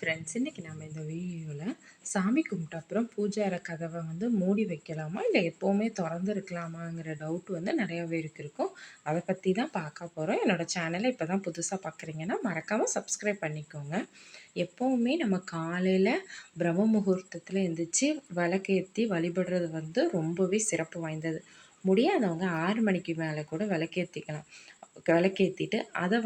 Friends, இன்றைக்கி நம்ம இந்த வீடியோவில் சாமி கும்பிட்ட அப்புறம் பூஜை அறை கதவை மூடி வைக்கலாமா இல்லை எப்போவுமே திறந்து இருக்கலாமாங்கிற டவுட் நிறைய பேருக்கு இருக்கும். அதை பற்றி தான் பார்க்க போகிறோம். என்னோடய சேனலை இப்போ தான் புதுசாக பார்க்குறீங்கன்னா மறக்காமல் சப்ஸ்கிரைப் பண்ணிக்கோங்க. எப்போவுமே நம்ம காலையில் பிரம்ம முகூர்த்தத்தில் எழுந்திரிச்சு விளக்கேற்றி வழிபடுறது ரொம்பவே சிறப்பு வாய்ந்தது. முடியாதவங்க 6 மணிக்கு மேலே கூட விளக்கேற்றிக்கலாம். விளக்கேற்றிட்டு அதை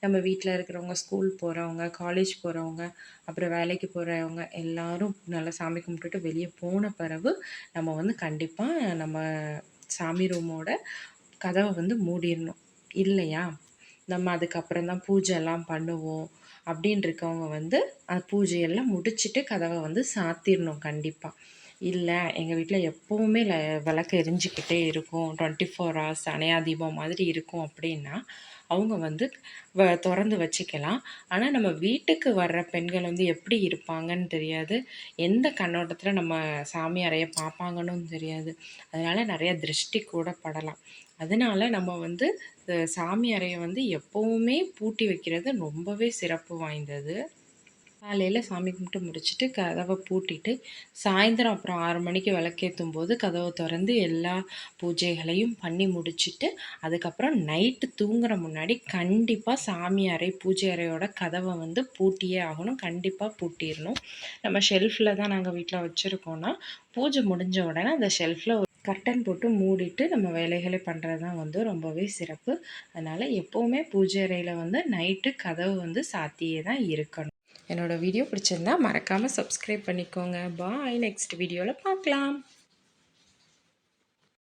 நம்ம வீட்டில் இருக்கிறவங்க, ஸ்கூல் போகிறவங்க, காலேஜ் போகிறவங்க, அப்புறம் வேலைக்கு போகிறவங்க எல்லாரும் நல்லா சாமி கும்பிட்டுட்டு வெளியே போன பிறகு நம்ம கண்டிப்பாக நம்ம சாமி ரூமோட கதவை மூடிடணும் இல்லையா? நம்ம அதுக்கப்புறம் தான் பூஜைலாம் பண்ணுவோம். அப்படின்னு இருக்கவங்க பூஜையெல்லாம் முடிச்சுட்டு கதவை சாத்திடணும் கண்டிப்பாக. இல்லை எங்கள் வீட்டில் எப்போவுமே விளக்கு எரிஞ்சிக்கிட்டே இருக்கும், 24 ஹவர்ஸ் அணையா தீபம் மாதிரி இருக்கும் அப்படின்னா அவங்க திறந்து வச்சுக்கலாம். ஆனால் நம்ம வீட்டுக்கு வர்ற பெண்கள் எப்படி இருப்பாங்கன்னு தெரியாது, எந்த கண்ணோட்டத்தில் நம்ம சாமி அறையை பார்ப்பாங்கன்னு தெரியாது. அதனால் நிறைய திருஷ்டி கூட படலாம். அதனால் நம்ம சாமி அறையை எப்போவுமே பூட்டி வைக்கிறது ரொம்பவே சிறப்பு வாய்ந்தது. காலையில் சாமி கும்பிட்டு முடிச்சுட்டு கதவை பூட்டிட்டு சாயந்தரம் அப்புறம் 6 மணிக்கு விளக்கேற்றும் போது கதவை திறந்து எல்லா பூஜைகளையும் பண்ணி முடிச்சுட்டு அதுக்கப்புறம் நைட்டு தூங்குற முன்னாடி கண்டிப்பாக சாமி அறை பூஜை அறையோட கதவை பூட்டியே ஆகணும். கண்டிப்பாக பூட்டிடணும். நம்ம ஷெல்ஃபில் தான் நாங்கள் வீட்டில் வச்சுருக்கோன்னா பூஜை முடிஞ்ச உடனே அந்த ஷெல்ஃபில் கர்டன் போட்டு மூடிட்டு நம்ம வேலைகளை பண்ணுறது தான் ரொம்பவே சிறப்பு. அதனால் எப்போவுமே பூஜை அறையில் நைட்டு கதவு சாத்தியே தான் இருக்கணும். என்னோடய வீடியோ பிடிச்சிருந்தா மறக்காமல் சப்ஸ்கிரைப் பண்ணிக்கோங்க. பாய். நெக்ஸ்ட் வீடியோவில் பார்க்கலாம்.